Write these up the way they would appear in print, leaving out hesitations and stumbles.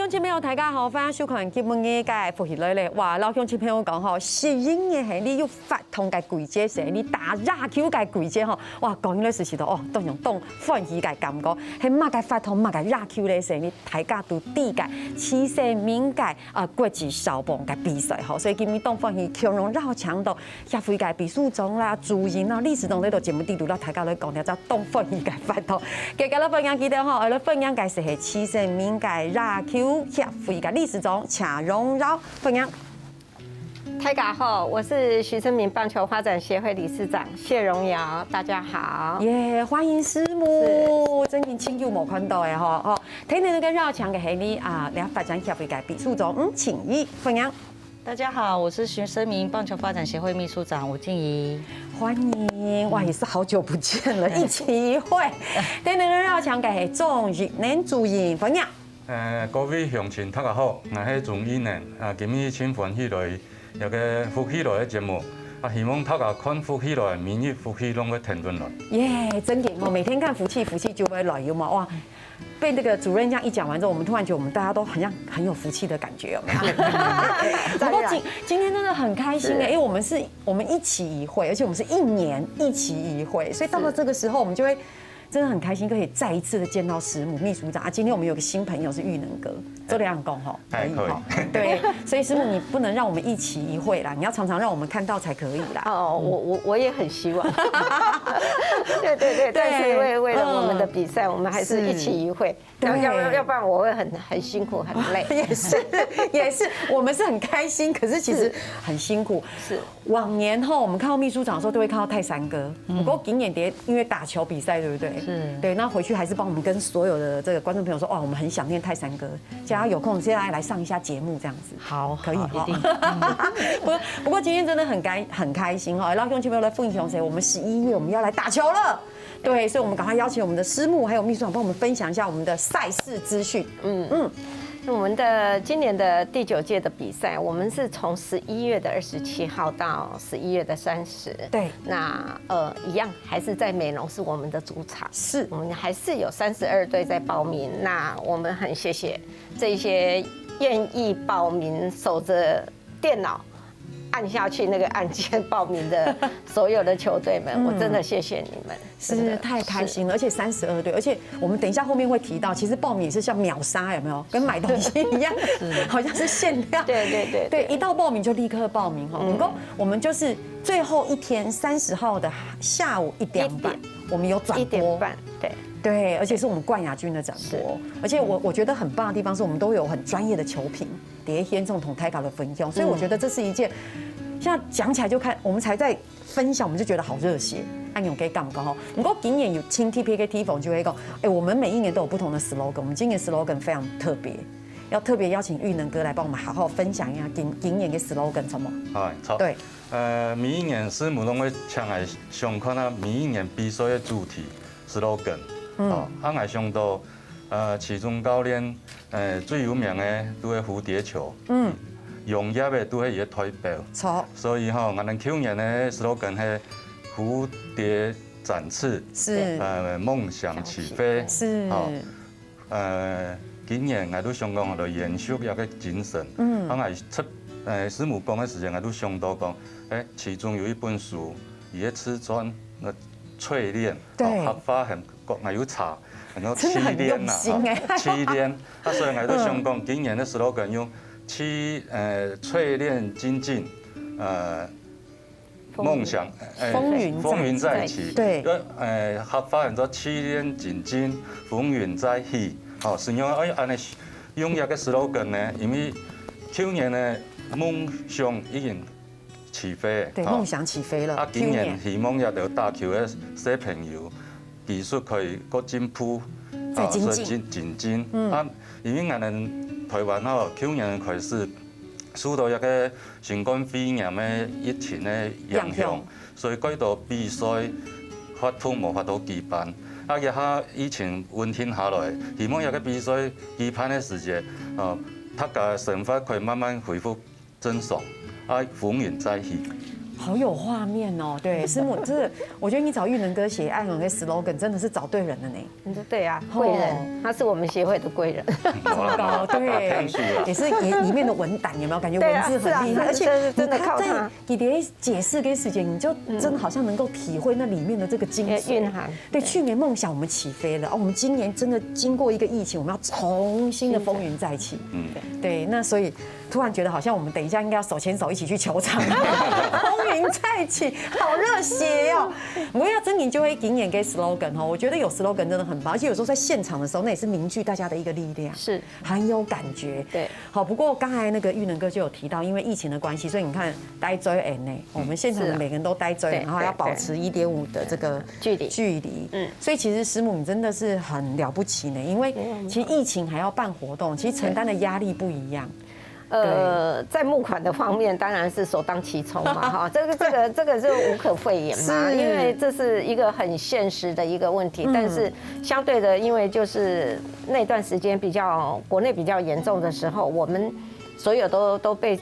乡亲朋友大家好，欢迎收看今晡日嘅福喜来咧。哇，老乡亲朋友讲吼，适应嘅系你要发通嘅规则时，你打压 Q 嘅规则吼，哇，讲咧时都哦，都用动欢喜嘅感觉，系乜嘅发通乜嘅压 Q 咧时，你大家都地嘅七色敏嘅国际少棒嘅比赛吼，所以今日动欢喜强荣绕强度，下回嘅比数中啦、主赢啦、历史中呢度节目地图啦，大家来讲咧，就动欢喜嘅发通。今日咧分享記得吼，我哋分享嘅是係七色敏嘅壓 Q。协会嘅理事长请荣耀分享。大家好，我是徐生明棒球发展协会理事长谢荣瑶，大家好。耶，欢迎师母，真係千久冇看到嘅嗬哦。睇你那個繞牆嘅係你啊，你發展協會嘅秘書長請怡分享。大家好，我是徐生明棒球发展协会秘书长吴静怡，欢迎，哇，也是好久不见了，一期一会。睇你那個繞牆嘅係鍾玉年主任分享。各位鄉親，大家好，我係鍾一年，今日請歡喜來有個福喜來嘅節目，希望大家看福喜來，明日福喜攏會聽轉來。耶，真嘅，我每天看福氣，福氣就會來，有嗎？哇！被那個主任這樣一講完之後，我們突然覺得我們大家都好像很有福氣的感覺，有沒有？不過今天真的很開心哎，因為我們一期一會，而且我們是一年一期一會，所以到了這個時候，我們就會。真的很開心，可以再一次的見到師母秘書長啊！今天我們有個新朋友是玉能哥，周良公吼，可以哈，對，所以師母你不能讓我們一期一會啦，你要常常讓我們看到才可以啦。哦，我也很希望，對，但是為了我們的比賽，我們還是一期一會，要不然我會很辛苦很累。也是，我們是很開心，可是其實很辛苦。是往年後我們看到秘書長的時候，都會看到泰山哥，不過今年碟因為打球比賽，對不對？是，對，那回去還是幫我們跟所有的這個觀眾朋友說，哇，我們很想念泰山哥，叫他有空現在來上一下節目，這樣子。好，可以哈。一定。不過今天真的很開心哈，老兄弟們來分享，我們11月我們要來打球了，對，所以我們趕快邀請我們的師母還有秘書長幫我們分享一下我們的賽事資訊。我們的今年的第9屆的比賽，我們是從11月的27號到11月的30。對，那一樣還是在美濃是我們的主場，是我們還是有32隊在報名。那我們很謝謝這些願意報名守着電腦按下去那個按鍵報名的所有的球隊們，我真的謝謝你們，是太開心了。而且32隊，而且我們等一下後面會提到，其實報名也是像秒殺，有沒有？跟買東西一樣，好像是限量。對，一到報名就立刻報名哈。不過我們就是最後一天30號的下午1點半，我們有轉播。1點半，對，而且是我們冠亞軍的轉播。而且我覺得很棒的地方是我們都有很專業的球評，碟天這種同台稿的分享，所以我覺得這是一件。現在講起來就看，我們才在分享，我們就覺得好熱血。按用給講講哈，不過今年有聽 TPK T-Phone 就會講，我們每一年都有不同的 slogan， 我們今年 slogan 非常特別，要特別邀請玉能哥來幫我們好好分享一下今年的 slogan 什麼？係，對，每一年師母都會請來上看啊，每一年比賽的主題 slogan，我上到其中教練最有名的都係蝴蝶球，用業的都係伊個代表，錯。所以吼，我哋去年的 slogan 係蝴蝶展翅，是夢想起飛，是。今年我都想講，就延續一個精神。我出師母講嘅時間，我都想到講，其中有一本書，伊個瓷磚個淬煉，合法很國外有茶，然後淬煉啊，淬煉。所以我都想講，今年的 slogan 用。淬煉精進，夢想，風雲在一起。對，合法人做淬煉精進，風雲在起。實際上按呢用一個 slogan 呢，因為去年呢夢想已經起飛。對，夢想起飛了。今年希望也就打球嘅小朋友技術可以個進步，精進。因為我哋。台灣吼，去年開始受到一個新冠肺炎的疫情的影響，所以幾多比賽發通無法度舉辦。一下疫情穩定下來，希望一個比賽舉辦的時間，大家生活可以慢慢恢復正常，風雲再起。好有画面哦，对，师母，这我觉得你找玉能哥写爱永的 slogan 真的是找对人了呢。你说对啊，贵人，他是我们协会的贵人。糟糕，对，也是里面的文胆有没有感觉文字很厉害，而且真的靠他，你的解释跟时间，你就真的好像能够体会那里面的这个精髓蕴含。对，去年梦想我们起飞了，我们今年真的经过一个疫情，我们要重新的风云再起。对，那所以突然觉得好像我们等一下应该要手牵手一起去球场，风云再起，好热血哦！不过要真你就会引演给 slogan 哦，我觉得有 slogan 真的很棒，而且有时候在现场的时候，那也是凝聚大家的一个力量，是很有感觉。对，好，不过刚才那个玉能哥就有提到，因为疫情的关系，所以你看待追 N 呢，我们现场的每个人都待追，然后要保持1.5的这个距离。所以其实师母你真的是很了不起呢，因为其实疫情还要办活动，其实承担的压力不一样。在募款的方面当然是首当其冲嘛，哈，这个是无可讳言嘛，因为这是一个很现实的一个问题。但是相对的，因为就是那段时间国内比较严重的时候，我们所有都被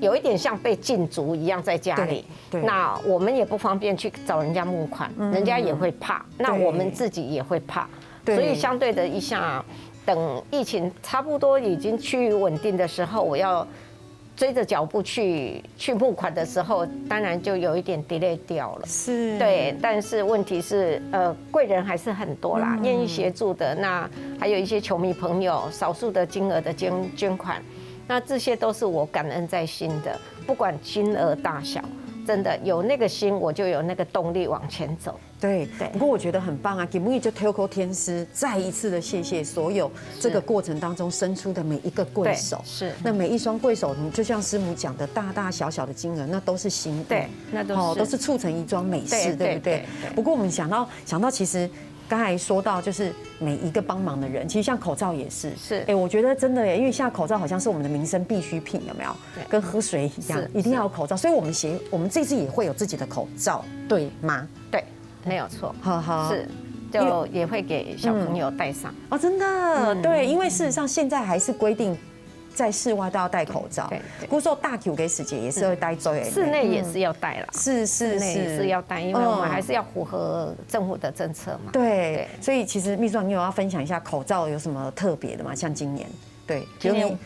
有一点像被禁足一样在家里。那我们也不方便去找人家募款，人家也会怕，那我们自己也会怕，所以相对的一下。等疫情差不多已经趋于稳定的时候，我要追着脚步去募款的时候，当然就有一点 delay 掉了。是，对，但是问题是，贵人还是很多啦，愿意协助的。那还有一些球迷朋友，少数的金额的捐款，那这些都是我感恩在心的，不管金额大小。真的有那个心，我就有那个动力往前走。对，不过我觉得很棒啊！给木易就 Toko 天师再一次的谢谢所有这个过程当中伸出的每一个贵手。是，那每一双贵手，你就像师母讲的，大大小小的金额，那都是心意。对，那都是促成一桩美事，对不对？不过我们想到，其实。刚才说到，就是每一个帮忙的人，其实像口罩也是，我觉得真的耶，因为现在口罩好像是我们的民生必需品，有没有？跟喝水一样，一定要有口罩，所以我们这次也会有自己的口罩，对吗？对，没有错，是，就也会给小朋友戴上。哦，真的，对，因为事实上现在还是规定。在室外都要戴口罩，不过说大 Q 给使节也是会戴遮掩，室内也是要戴了，室内也是要戴，因为我们还是要符合政府的政策嘛。对，所以其实秘书长，你有要分享一下口罩有什么特别的吗？像今年，对，今年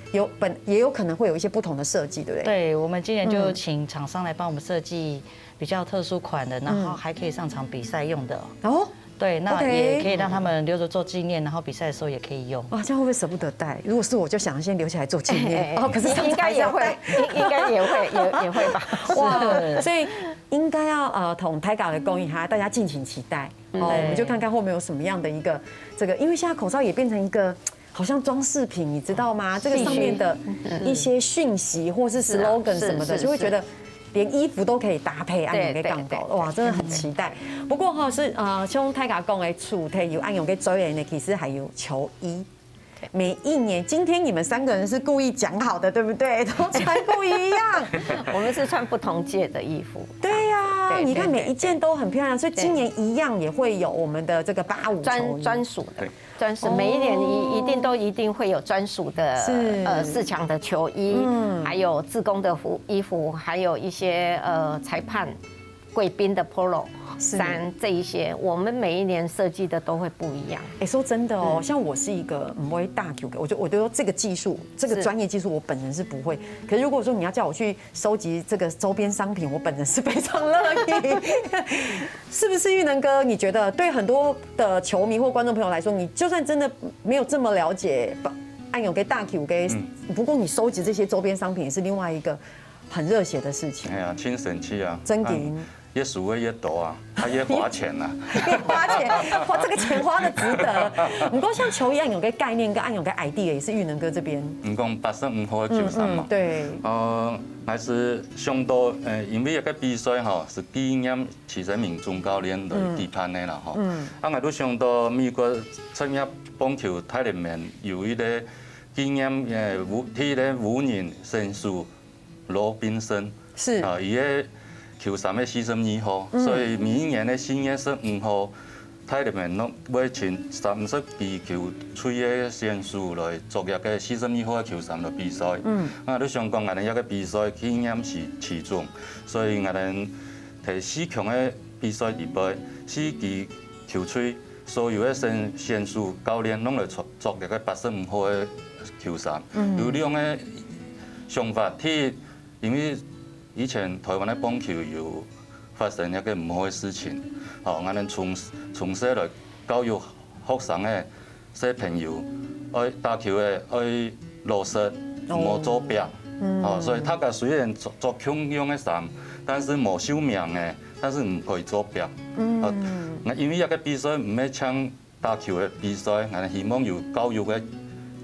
也有可能会有一些不同的设计，对不对？对，我们今年就请厂商来帮我们设计比较特殊款的，然后还可以上场比赛用的哦。对，那也可以让他们留着做纪念，然后比赛的时候也可以用。哇，这样会不会舍不得带？如果是我就想先留起来做纪念。哦，可是应该也会，应该也会吧。哇，所以应该要同台港的公益哈，大家敬请期待。哦，我们就看看后面有什么样的一个这个，因为现在口罩也变成一个。好像装饰品，你知道吗？这个上面的一些讯息或是 slogan 什么的，就会觉得。连衣服都可以搭配按用给港狗，哇，真的很期待。不过哈是像泰嘎讲的主题有按用给周人的，其实还有球衣。每一年，今天你们3个人是故意讲好的，对不对？都穿不一样。我们是穿不同届的衣服。对呀，你看每一件都很漂亮，所以今年一样也会有我们的这个85球衣专属的。专属每一年一定会有专属的4强的球衣，还有志工的衣服，还有一些裁判、贵宾的 polo 衫这一些，我们每一年设计的都会不一样。说真的哦，像我是一个不会大 Q 的，我觉得这个技术，这个专业技术我本人是不会。可是如果说你要叫我去收集这个周边商品，我本人是非常乐意。是不是玉能哥？你觉得对很多的球迷或观众朋友来说，你就算真的没有这么了解按用给大 Q 给，不过你收集这些周边商品也是另外一个很热血的事情。哎呀，亲神气啊！真紧。越数位越多啊，他越花钱啊，越花钱，花这个钱花的值得。不过像球衣按有个概念跟按有个 idea 也是玉能哥这边。唔讲85号93嘛。对。还是上多因为一个比赛吼是纪念齐神明总教练来举办的啦吼。我都上到美国职业棒球太联盟有一个纪念武人神树罗宾森。是。伊个。球3的42号，所以每一年的4月15号，体里面拢要请30比球吹的选手来作业嘅42号嘅球衫来比赛。你想讲俺哋一个比赛经验是其中，所以俺哋摕4强嘅比赛预备4支球吹，所有嘅选手教练拢来作业嘅85号嘅球衫。有这种嘅想法，因为以前台湾嘅棒球有发生一个唔好嘅事情。俺哋从小来教育学生嘅小朋友，爱打球嘅爱老实，唔好作弊。所以大家虽然做强用嘅衫，但是冇寿命嘅，但是唔可以作弊。因为一个比赛唔係像打球嘅比赛，俺希望有教育嘅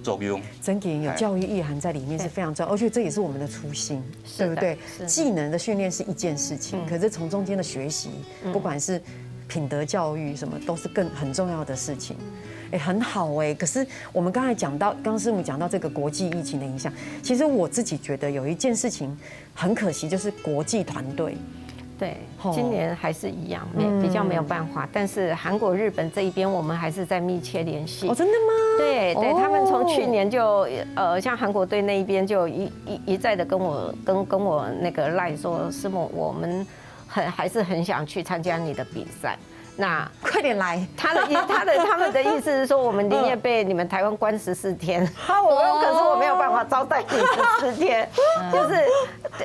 作用。真给有教育意涵在里面是非常重要，而且这也是我们的初心，对不对？技能的训练是一件事情，可是从中间的学习，不管是品德教育什么都是很重要的事情，很好哎。可是我们刚才讲到，刚师母讲到这个国际疫情的影响，其实我自己觉得有一件事情很可惜，就是国际团队。对，今年还是一样，比较没有办法。但是韩国、日本这一边，我们还是在密切联系。哦，真的吗？对，他们从去年就像韩国队那一边就一再的跟我那个赖说，师母，我们还是很想去参加你的比赛。那快点来！他们的意思是说，我们宁愿被你们台湾关14天，可是我没有办法招待你14天，就是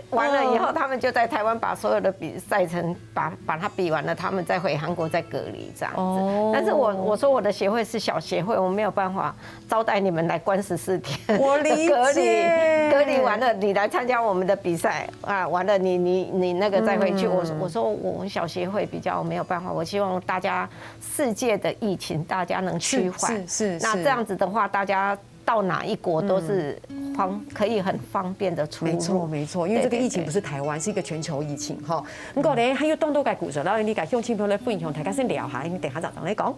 完了以后，他们就在台湾把所有的比赛程把它比完了，他们再回韩国再隔离这样子。但是我说我的协会是小协会，我没有办法招待你们来关14天，我理解。隔离完了，你来参加我们的比赛啊，完了你那个再回去。我说我们小协会比较没有办法，我希望大家世界的疫情大家能趋缓，是那这样子的话，大家到哪一国都是可以很方便的出入。没错，因为这个疫情不是台湾，是一个全球疫情哈。不过呢，还有当多个故事，然后你甲向亲朋来分享，大家先聊下，你等下就来讲。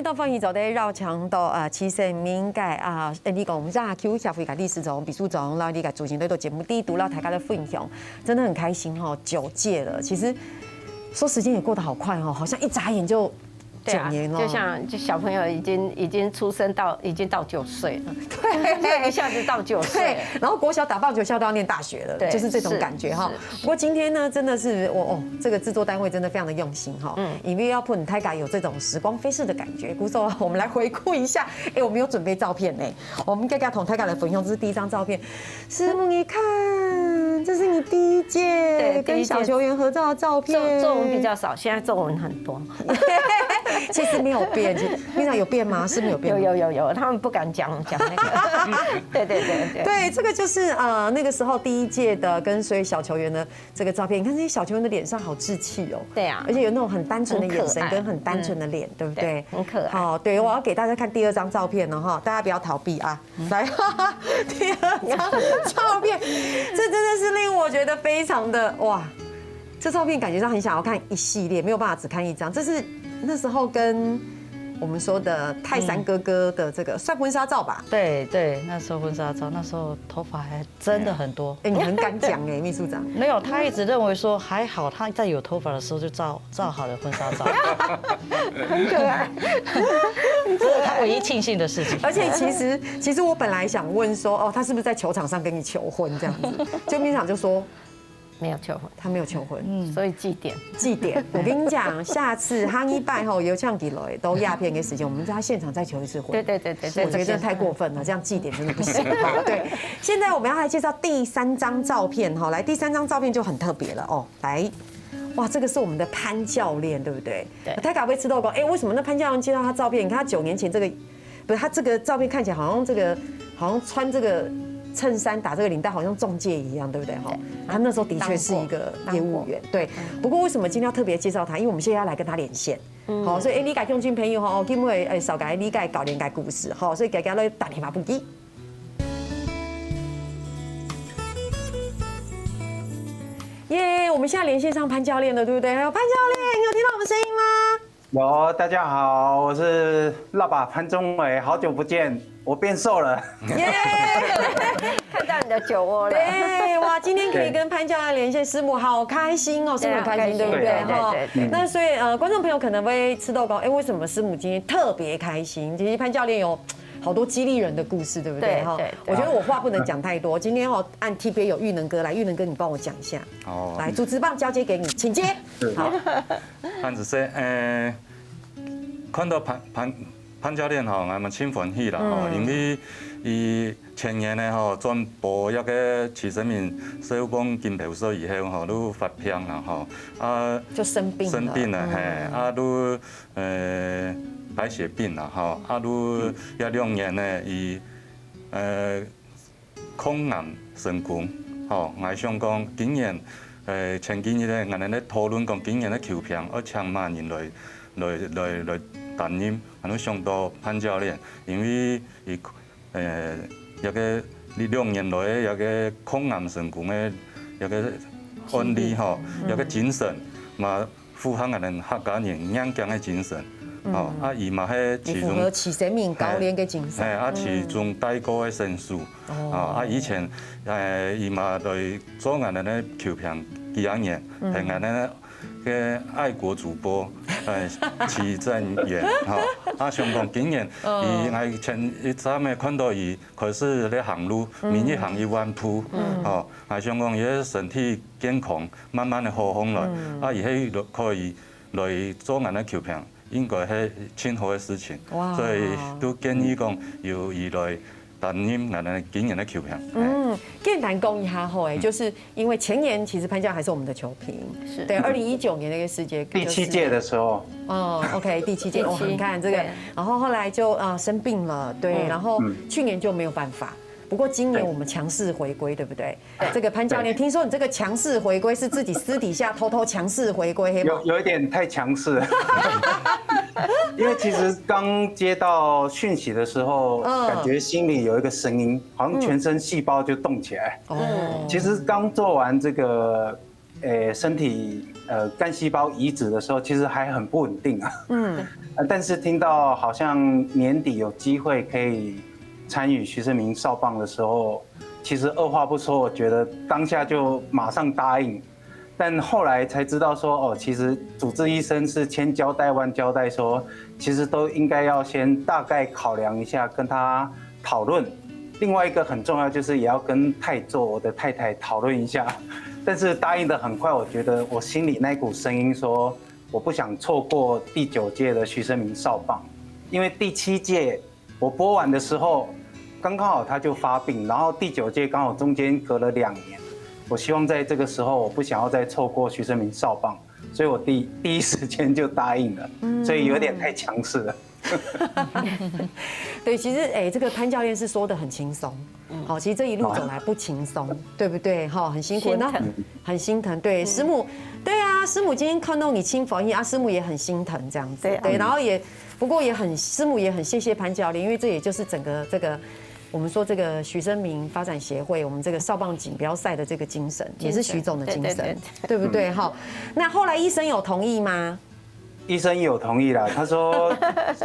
到放映走的绕墙到其实敏感你讲我们家 Q 小飞改历史总比数总，然后你改主持人对节目第一读到大家的分享，真的很开心哈，9届了，其实说时间也过得好快哦，好像一眨眼就9年了。就像小朋友已经出生已经到9岁了，对，一下子到9岁，然后国小打棒球校都要念大学了，就是这种感觉哈。不过今天呢，真的是这个制作单位真的非常的用心哈，因为要让大家有这种时光飞逝的感觉。鼓手，我们来回顾一下，我们有准备照片呢，我们跟同大家来分享，这是第一张照片，师母你看。这是你第一届跟小球员合照的照片，皱纹比较少，现在皱纹很多。其实没有变，平常有变吗？是没有变。有，他们不敢讲那个。对，这个就是那个时候第一届的跟所有小球员的这个照片。你看这些小球员的脸上好稚气哦。对啊，而且有那种很单纯的眼神跟很单纯的脸，对不对？很可爱。好，对，我要给大家看第2张照片了哈，大家不要逃避啊。来，第2张照片，这真的是令我觉得非常的哇！这照片感觉上很想要看一系列，没有办法只看1张。这是那时候跟我们说的泰山哥哥的这个算婚纱照吧？对，那时候婚纱照，那时候头发还真的很多。你很敢讲哎，秘书长。没有，他一直认为说还好，他在有头发的时候就照好了婚纱照，很可爱。这是他唯一庆幸的事情。而且其实我本来想问说，他是不是在球场上跟你求婚这样子？就秘书长就说。没有求婚，他没有求婚，所以祭典。我跟你讲，下次夯一拜后有唱给了都鸦片给时间，我们在他现场再求一次婚。对，我觉得真的太过分了，这样祭典真的不行。对，现在我们要来介绍第3张照片哈，来第3张照片就很特别了哦，来。哇，这个是我们的潘教练，对不对？对。他敢不会吃豆糕？为什么那潘教练介绍他照片？你看他9年前这个，不是他这个照片看起来好像穿这个。衬衫打这个领带好像中介一样，对不对？哈，他那时候的确是一个业务员，对。不过为什么今天要特别介绍他？因为我们现在要来跟他连线，好，所以你改用军朋友哈，因为少改你改搞连改故事，好，所以改来打电话不给。们现在连线上潘教练了，对不对？潘教练，你有听到我们声音吗？有，大家好，我是辣爸潘宗伟，好久不见，我变瘦了，耶！看到你的酒窝了，对，哇，今天可以跟潘教练连线，师母好开心哦，师母很开心，对不对？哈，那所以观众朋友可能会吃豆糕，哎，为什么师母今天特别开心？其实潘教练有好多激励人的故事，对不对？哈，我觉得我话不能讲太多，今天按 TBA 有玉能哥来，玉能哥你帮我讲一下，哦，来，主持棒交接给你，请接。好，潘子说，看到潘教练吼，我们真欢喜啦吼，因为伊前年呢吼，转播那个徐生明小讲金皮所以后吼，愈发偏啦吼，啊，就生病了，嘿，啊，愈白血病啦吼，啊，愈也2年呢，伊抗癌成功，吼，我想讲今年前几日咧，我哋咧讨论讲今年咧球评，我请马人来担任，我上到潘教练，因为伊一个2年来一个抗癌成功的一个案例吼，一个精神嘛符合我哋客家人硬强的精神。哦，啊，伊嘛迄其中符合徐生明教练嘅精神，啊，其中带过的申诉，啊，以前伊嘛对做我哋咧球评几年，系我哋嘅爱国主播，徐正元，哈，啊，上讲今年伊我前一阵咪看到伊开始咧行路，明日行1万步，哦，我想讲伊身体健康，慢慢的好起来，啊，伊迄可以来做我哋球评。应该是很好的事情，所以都建议讲由伊来担任我们今年的球评。简单讲一下好诶，就是因为前年其实潘教还是我们的球评，是对2019年那个世界第7届的时候。OK， 第7届，哦，你看这个，然后后来就生病了，对，然后去年就没有办法。不过今年我们强势回归，对不对？这个潘教练，听说你这个强势回归是自己私底下偷偷强势回归，有一点太强势了。因为其实刚接到讯息的时候，感觉心里有一个声音，好像全身细胞就动起来。其实刚做完这个身体干细胞移植的时候，其实还很不稳定啊。但是听到好像年底有机会可以参与徐生明少棒的时候，其实二话不说，我觉得当下就马上答应。但后来才知道说，其实主治医生是千交代万交代说，其实都应该要先大概考量一下，跟他讨论。另外一个很重要就是也要跟泰座我的太太讨论一下。但是答应的很快，我觉得我心里那股声音说，我不想错过第9届的徐生明少棒，因为第7届我播完的时候，刚好他就发病，然后第9届刚好中间隔了2年。我希望在这个时候，我不想要再错过徐生明少棒，所以我第一时间就答应了，所以有点太强势了。对，其实这个潘教练是说的很轻松，好，其实这一路走来不轻松，对不对？哈，很辛苦，那很心疼。对，师母，对啊，师母今天看到你轻佛意啊，师母也很心疼这样子，对，然后不过师母也很谢谢潘教练，因为这也就是整个这个。我们说这个徐生明发展协会，我们这个少棒锦标赛的这个精神，也是徐总的精神，对不对？哈，那后来医生有同意吗？医生有同意了，他说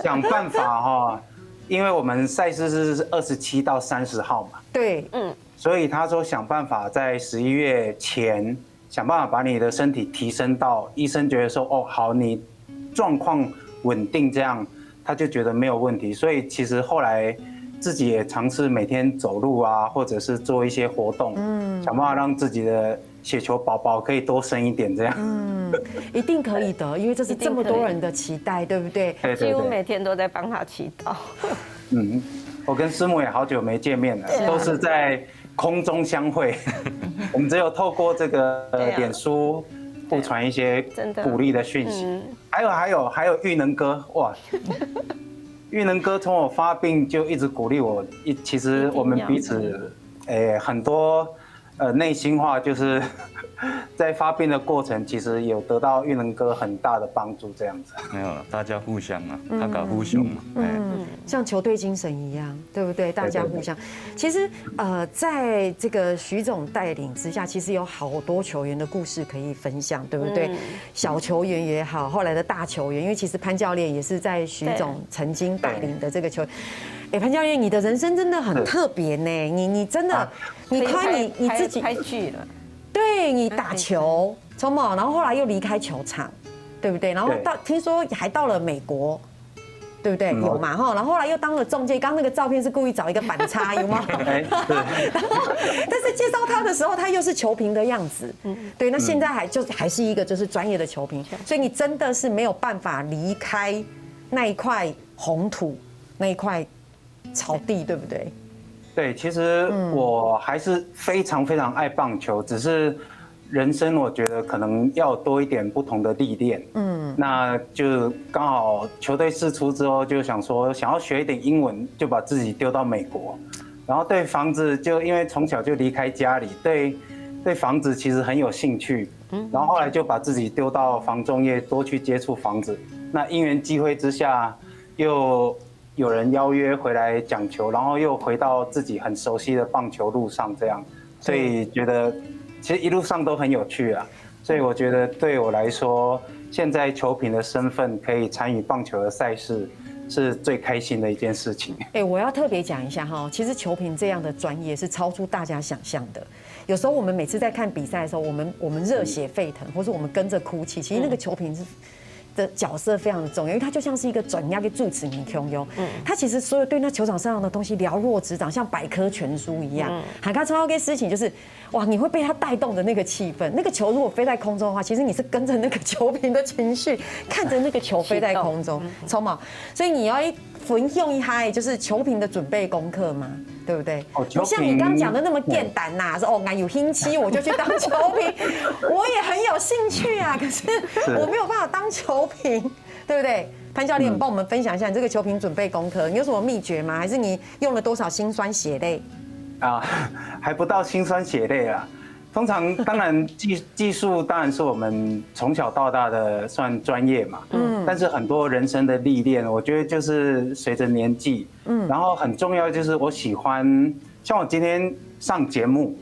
想办法哈，因为我们赛事是27到30号嘛，对，所以他说想办法在11月前想办法把你的身体提升到医生觉得说好，你状况稳定这样，他就觉得没有问题，所以其实后来。自己也尝试每天走路啊，或者是做一些活动，想办法让自己的血球宝宝可以多生一点，这样。一定可以的，因为这是这么多人的期待，对不对？几乎每天都在帮他祈祷。我跟师母也好久没见面了，都是在空中相会。我们只有透过这个脸书互传一些鼓励的讯息。还有玉能哥，哇！玉能哥从我发病就一直鼓励我，其实我们彼此，很多内心话就是在发病的过程，其实有得到玉能哥很大的帮助，这样子。没有，大家互相啊，大家互相嘛。像球队精神一样，对不对？大家互相。其实在这个徐总带领之下，其实有好多球员的故事可以分享，对不对？小球员也好，后来的大球员，因为其实潘教练也是在徐总曾经带领的这个球。潘教练，你的人生真的很特别呢。你真的，你自己拍剧了，对你打球，从某，然后后来又离开球场，对不对？然后听说还到了美国，对不对？有嘛哈？然后后来又当了中介。刚那个照片是故意找一个反差，有吗？但是介绍他的时候，他又是球评的样子。对，那现在还是一个就是专业的球评，所以你真的是没有办法离开那一块红土，那一块草地，对不对？对，其实我还是非常非常爱棒球，只是人生我觉得可能要多一点不同的历练。那就刚好球队释出之后，就想说想要学一点英文，就把自己丢到美国。然后对房子，就因为从小就离开家里，对房子其实很有兴趣。然后后来就把自己丢到房仲业，多去接触房子。那因缘际会之下，又有人邀约回来讲球，然后又回到自己很熟悉的棒球路上，这样，所以觉得其实一路上都很有趣啊。所以我觉得对我来说，现在球评的身份可以参与棒球的赛事，是最开心的一件事情。我要特别讲一下哈，其实球评这样的专业是超出大家想象的。有时候我们每次在看比赛的时候，我们热血沸腾，或是我们跟着哭泣，其实那个球评的角色非常的重要，因为他就像是一个转押的助词你空优，他其实所有对那球场上的东西了若指掌，像百科全书一样。喊他超要给事情就是，哇，你会被他带动的那个气氛。那个球如果飞在空中的话，其实你是跟着那个球评的情绪，看着那个球飞在空中，超猛。所以你要分享一下，就是球评的准备功课嘛，对不对？不像你刚刚讲的那么简单呐，说俺有兴趣我就去当球评，我也很有兴趣啊，可是我没有办法当球评，对不对？潘教练，帮我们分享一下你这个球评准备功课，你有什么秘诀吗？还是你用了多少辛酸血泪？还不到辛酸血泪啊。通常当然技术当然是我们从小到大的算专业嘛，但是很多人生的历练，我觉得就是随着年纪，然后很重要就是我喜欢，像我今天上节目，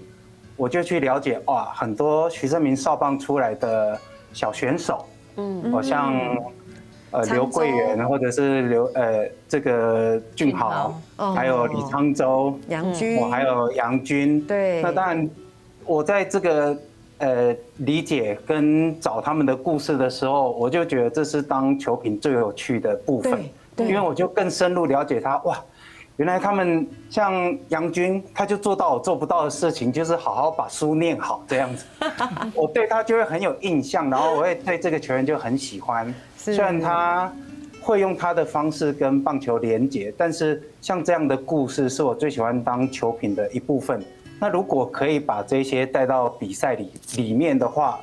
我就去了解很多徐胜明少棒出来的小选手，像刘桂元或者是这个俊豪，还有李沧州、杨军，还有杨军，对，那当然。我在这个理解跟找他们的故事的时候，我就觉得这是当球评最有趣的部分，因为我就更深入了解他。哇，原来他们像杨军，他就做到我做不到的事情，就是好好把书念好这样子。我对他就会很有印象，然后我会对这个球员就很喜欢。虽然他会用他的方式跟棒球连结，但是像这样的故事是我最喜欢当球评的一部分。那如果可以把这些带到比赛里面的话，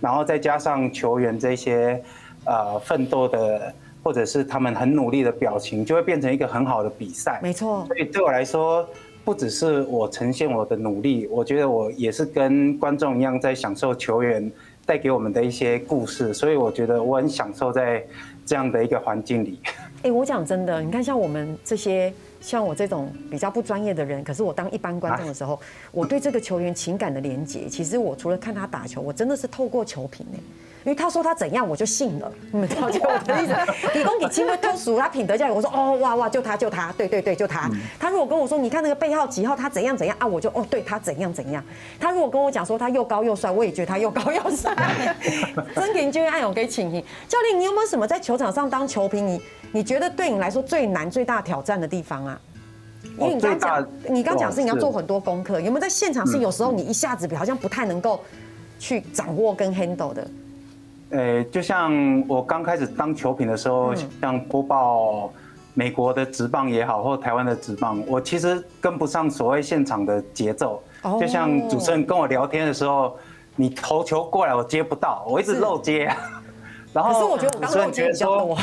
然后再加上球员这些奋斗的，或者是他们很努力的表情，就会变成一个很好的比赛。没错。所以对我来说，不只是我呈现我的努力，我觉得我也是跟观众一样在享受球员带给我们的一些故事。所以我觉得我很享受在这样的一个环境里。我讲真的，你看像我们这些。像我这种比较不专业的人，可是我当一般观众的时候，我对这个球员情感的连结，其实我除了看他打球，我真的是透过球评因为他说他怎样，我就信了。你们了解我的意思？李公给亲会偷熟，他品德教育，我说哇，就他，对，就他。他如果跟我说，你看那个背号几号，他怎样啊，我就对他怎样。他如果跟我讲说他又高又帅，我也觉得他又高又帅。真给就爱我给请教练，你有没有什么在球场上当球评？你觉得对你来说最难、最大挑战的地方啊？因为你刚讲是你要做很多功课，有没有在现场是有时候你一下子好像不太能够去掌握跟 handle 的？就像我刚开始当球评的时候，像播报美国的职棒也好，或台湾的职棒，我其实跟不上所谓现场的节奏。就像主持人跟我聊天的时候，你投球过来我接不到，我一直漏接。然后，可是我觉得我刚漏接比较多。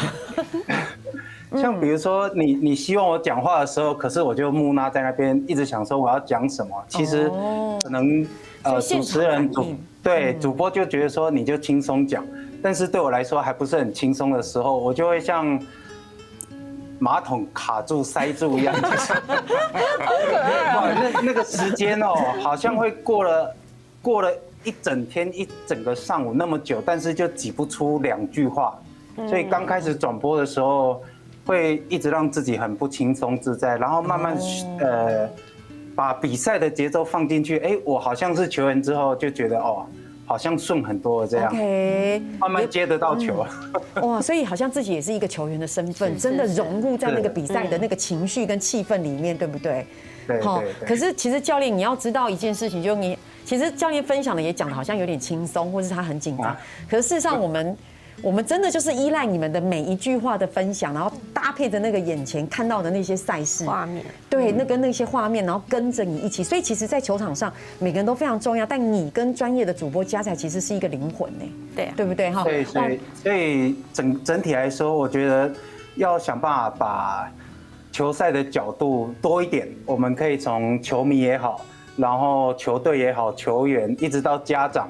像比如说你希望我讲话的时候，可是我就木讷在那边一直想说我要讲什么，其实可能主持人主播就觉得说你就轻松讲，但是对我来说还不是很轻松的时候，我就会像马桶卡住塞住一样，就是好可爱哦。那个时间哦，好像会过了一整天一整个上午那么久，但是就挤不出2句话，所以刚开始转播的时候会一直让自己很不轻松自在，然后慢慢把比赛的节奏放进去，哎，我好像是球员之后就觉得哦，好像顺很多了这样， OK， 慢慢接得到球。哇，所以好像自己也是一个球员的身份，真的融入在那个比赛的那个情绪跟气氛里面，对不对？对。可是其实教练你要知道一件事情，就你其实教练分享的也讲的好像有点轻松，或是他很紧张，可是事实上我们真的就是依赖你们的每一句话的分享，然后搭配着那个眼前看到的那些赛事画面，对，那些画面，然后跟着你一起。所以其实，在球场上，每个人都非常重要，但你跟专业的主播加起来，其实是一个灵魂呢。对，对不对？哈。对，所以整体来说，我觉得要想办法把球赛的角度多一点。我们可以从球迷也好，然后球队也好，球员一直到家长。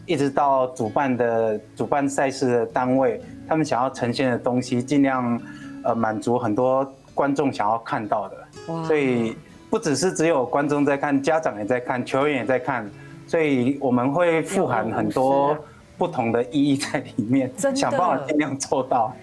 一直到主办赛事的单位，他们想要呈现的东西，尽量满足很多观众想要看到的。所以不只有观众在看，家长也在看，球员也在看，所以我们会富含很多不同的意义在里面，想办法尽量做到。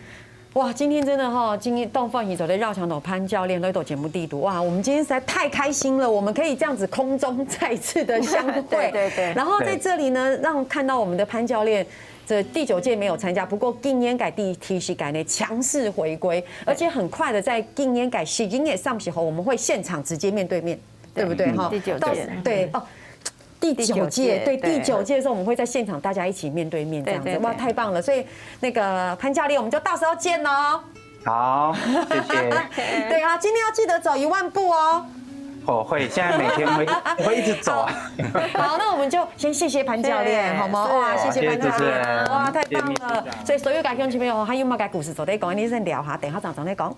哇，今天真的哈，今天动放椅走的绕墙头潘教练来到节目地图，哇，我们今天实在太开心了，我们可以这样子空中再次的相会，对。然后在这里呢，让看到我们的潘教练，这第9届没有参加，不过今年改第TC改呢强势回归，而且很快的在今年改喜金也上时候，我们会现场直接面对面，对不对哈？第9届，对哦。第9届，对，第9届的时候，我们会在现场大家一起面对面这样子，哇，太棒了！所以那个潘教练，我们就到时候见喽。好，谢谢。对啊，今天要记得走1万步哦。我会，现在每天会一直走啊。好，那我们就先谢谢潘教练，好吗？哇，谢谢潘教练，哇，太棒了！所以所有家乡亲朋友，还有冇个故事坐低講，你先聊下，等下再講。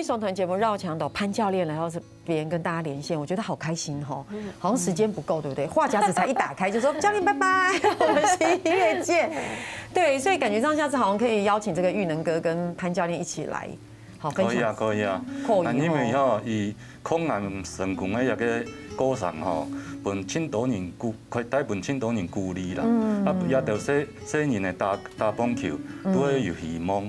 双团节目绕墙斗潘教练来到这边跟大家连线，我觉得好开心哈，好像时间不够，对不对？话匣子才一打开就说教练拜拜，我们11月见。对，所以感觉上下次好像可以邀请这个玉能哥跟潘教练一起来，好分享。可以啊。因为吼，伊抗癌成功的一个歌手吼，分很多人快带分很多人鼓励啦。也到小人的打棒球，都会有希望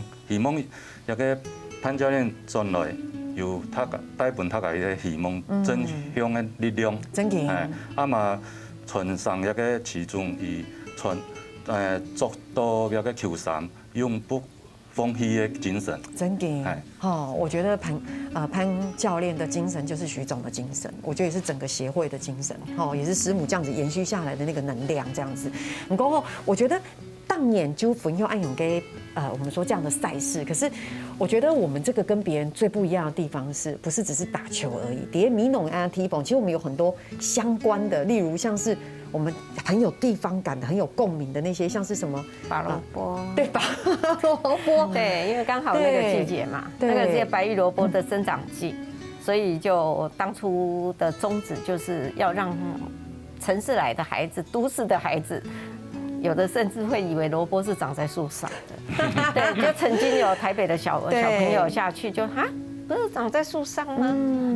一个。潘教练转来有他带本他嘅希望正向嘅力量，真嘅，嘛传上一個其中以传做到一個球衫永不放棄嘅精神。真嘅，我覺得潘教練的精神就是徐總的精神，我覺得也是整個協會的精神，也是師母這樣子延續下來的那個能量，這樣子。然後我覺得。當年就分又暗湧給我們說這樣的賽事，可是我覺得我們這個跟別人最不一樣的地方是，不是只是打球而已？疊米農啊、踢蹦，其實我們有很多相關的，例如像是我們很有地方感的、很有共鳴的那些，像是什麼拔蘿蔔，對拔蘿蔔，對，因為剛好那個季節嘛，那個是白玉蘿蔔的生長季，所以就當初的宗旨就是要讓城市來的孩子、都市的孩子。有的甚至会以为萝卜是长在树上的，对，就曾经有台北的小朋友下去就不是长在树上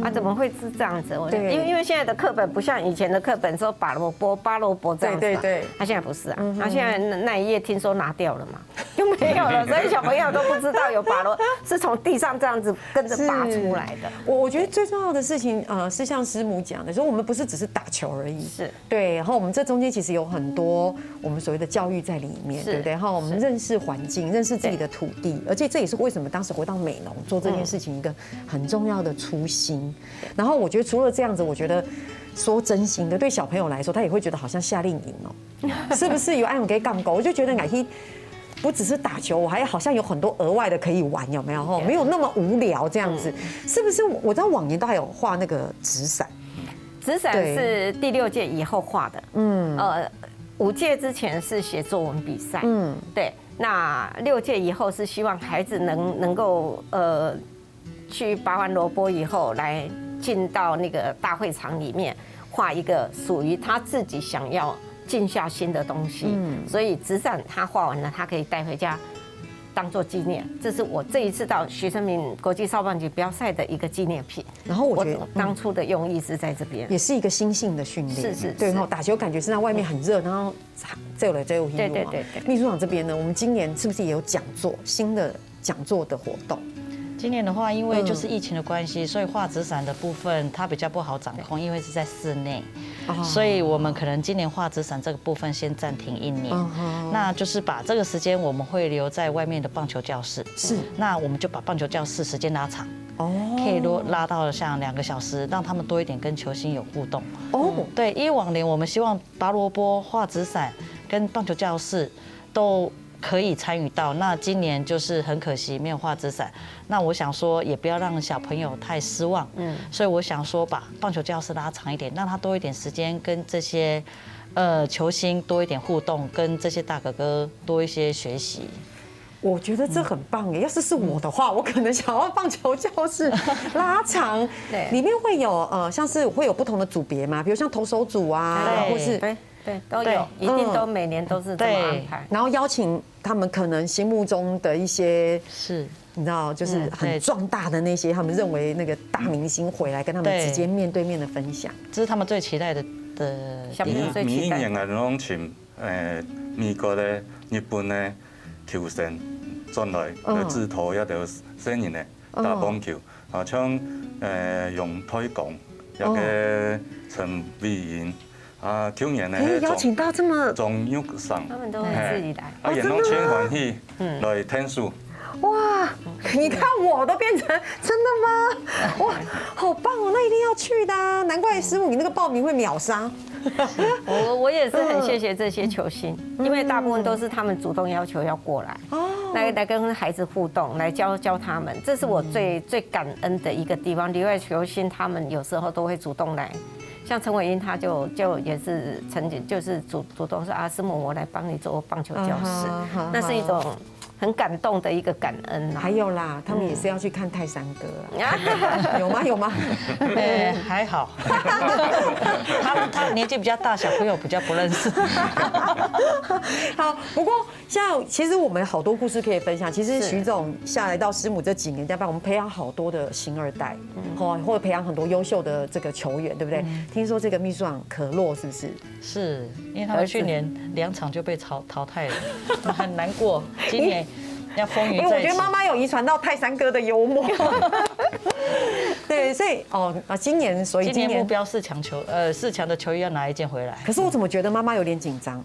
吗？怎么会是这样子？因为现在的课本不像以前的课本说拔萝卜这样子，对，他现在不是啊，他现在那一页听说拿掉了嘛，就没有了，所以小朋友都不知道有拔萝卜是从地上这样子跟着拔出来的。我觉得最重要的事情，是像师母讲的，说我们不是只是打球而已，是对，然后我们这中间其实有很多我们所谓的教育在里面，对不对？然后我们认识环境，认识自己的土地，而且这也是为什么当时回到美浓做这件事情一个很重要的初心。然后我觉得除了这样子，我觉得说真心的，对小朋友来说，他也会觉得好像夏令营哦，是不是有爱给杠狗？我就觉得不只是打球，我还好像有很多额外的可以玩，有没有？哈，没有那么无聊这样子，是不是？我知道往年都还有画那个纸伞，纸伞是第6届以后画的，5届之前是写作文比赛，对，那6届以后是希望孩子能够去拔完萝卜以后来进到那个大会场里面画一个属于他自己想要静下心的东西，所以纸伞他画完了，他可以带回家当做纪念。这是我这一次到徐胜明国际少棒级标赛的一个纪念品。然后我觉得当初的用意是在这边，也是一个心性的训练，是对哈，打球感觉是在外面很热，然后这有了这有对。秘书长这边呢，我们今年是不是也有讲座，新的讲座的活动？今年的话，因为就是疫情的关系，所以画纸伞的部分它比较不好掌控，因为是在室内，所以我们可能今年画纸伞这个部分先暂停1年。那就是把这个时间我们会留在外面的棒球教室，是，那我们就把棒球教室时间拉长，可以拉到像2个小时，让他们多一点跟球星有互动。对，因为往年我们希望拔萝卜、画纸伞跟棒球教室都可以参与到，那今年就是很可惜没有画纸伞。那我想说，也不要让小朋友太失望，所以我想说把棒球教室拉长一点，让他多一点时间跟这些球星多一点互动，跟这些大哥哥多一些学习。我觉得这很棒耶！要是我的话，我可能想要棒球教室拉长，对，里面会有像是会有不同的组别嘛，比如像投手组啊，或是对，都有，一定都每年都是这么安排。然后邀请他们可能心目中的一些是，你知道，就是很壮大的那些，他们认为那个大明星回来跟他们直接面对面的分享，这是他们最期待的。小朋友最期待。每年啊，拢请美国的、日本的球星转来指导一条新人的打棒球，像杨推广，一個陳偉賢。去年呢，邀請到這麼中優上，他們都會自己來，也攏千歡喜來聽書。哇，你看我都變成真的嗎？哇，好棒哦！那一定要去的啊，難怪師母你那個報名會秒殺。我也是很謝謝這些球星，因為大部分都是他們主動要求要過來，來跟孩子互動，來教他們，這是我最感恩的一個地方。裡外球星他們有時候都會主動來。像陳偉英，他就也是曾經就是主動說師母，我來幫你做棒球教室，那是一種很感動的一個感恩。還有啦，他們也是要去看泰山哥啦，有嗎？還好，他年紀比較大，小朋友比較不認識。好，不過像其實我們好多故事可以分享。其實徐總下來到師母這幾年，加班我們培養好多的星二代，或者培養很多優秀的這個球員，對不對？聽說這個秘書長可洛是不是？是，因為他們去年2場就被淘汰了，很難過。今年要風雲在一起。因為我覺得媽媽有遺傳到泰山哥的幽默。對，所以今年目標4強的球衣要拿1件回來。可是我怎麼覺得媽媽有點緊張？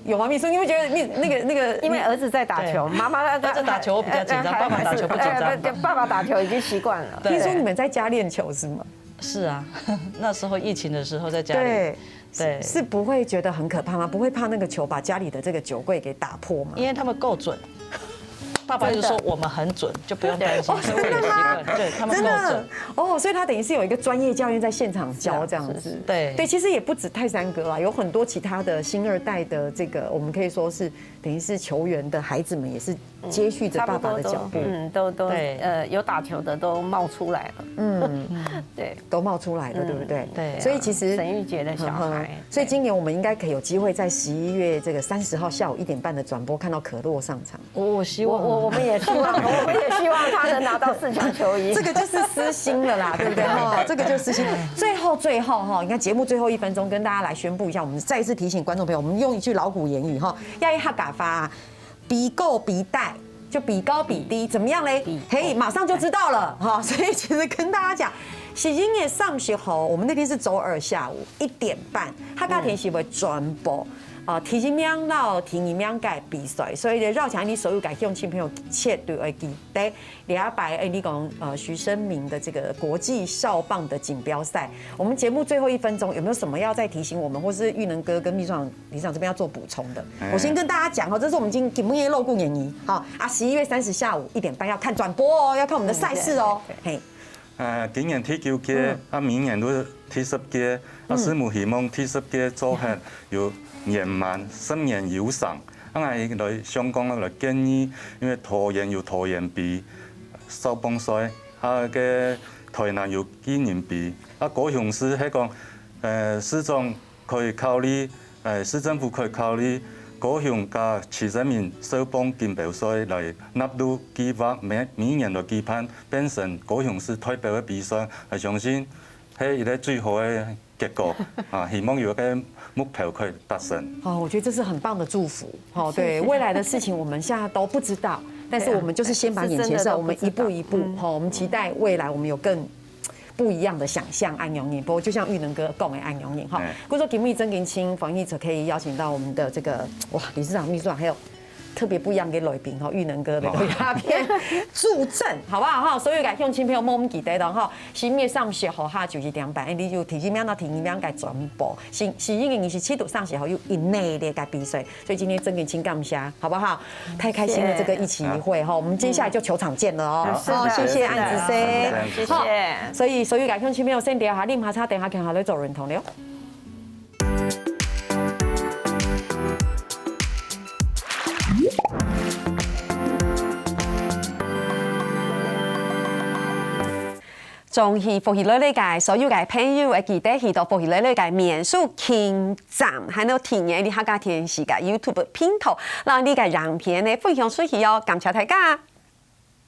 有嗎？秘書，你會覺得那個，因為兒子在打球，媽媽兒子打球我比較緊張，爸爸打球不緊張。爸爸打球已經習慣了。聽說你們在家練球是嗎？是啊，那時候疫情的時候在家裡。對，是不會覺得很可怕嗎？不會怕那個球把家裡的這個酒櫃給打破嗎？因為他們夠準。爸爸就說我們很準，就不用擔心，就會習慣。對，他們夠準。所以他等於是有一個專業教練在現場教這樣子。對，其實也不止泰山哥啦，有很多其他的星二代的這個，我們可以說是等於是球員的孩子們也是接續着爸爸的腳步。都有打球的都冒出來了。對，都冒出來了，對不對？對。所以其實沈玉潔的小孩，所以今年我們應該可以有機會在11月這個30號下午1點半的轉播看到可洛上場。我希望。我們也希望他能拿到4強球衣。這個就是私心了啦，對不對？這個就是私心。最後哈，你看節目最後1分鐘，跟大家來宣布一下，我們再一次提醒觀眾朋友，我們用一句老古言語哈，要一客家話，比高比大，就比高比低，怎麼樣嘞？嘿，馬上就知道了哈。所以其實跟大家講。喜英的上学吼，我们那天是周2下午1点半，客家田是会转播。提前两到提前两届比赛，所以绕墙你所有向亲朋友切对而记得礼拜你讲徐生明的这个国际少棒的锦标赛，我们节目最后1分钟有没有什么要再提醒我们，或是玉能哥跟秘书长、理事长这边要做补充的？我先跟大家讲这是我们今天业肉顾演绎11月30下午1点半要看转播哦，要看我们的赛事哦。嘿，今年第9屆，明年都第10屆，師母希望第10屆做下有年滿新年有賞，因來香港來建議，因為桃園有桃園比少棒賽，嘅台南有紀念比，高雄市係講市長可以考慮，市政府可以考慮高雄加70名少棒錦標賽來納入計劃，每年來舉辦變成高雄市代表嘅比賽，我相信係一個最好嘅結果希望有個目標可以達成。我覺得這是很棒的祝福。對未來的事情，我們現在都不知道，但是我們就是先把眼前事，我們一步一步。我們期待未來我們有更不一樣的想象。安永年，不過就像玉能哥講的安永年哈，或者說節目真年輕防疫者可以邀請到我們的這個理事長、秘書長，還有特別不一樣嘅來賓玉能哥的鴉片助陣，好不好所以向親朋友們記得咯10月30號下就是2班，你就提前兩到提前兩個轉播，是因為27度30號有以內的個比賽，所以今天真年輕感謝，好不好？太開心了，這個一期一會我們接下來就球場見了哦。謝謝安子 C， 謝謝。所以向親朋友先調下，你唔下差等下看下你做認同了。中戲福喜樂呢個所有嘅朋友會記得去到福喜樂呢個面書傾站，還有聽嘅你客家電視嘅 YouTube 頻道，讓你嘅影片呢分享出去哦，感謝大家。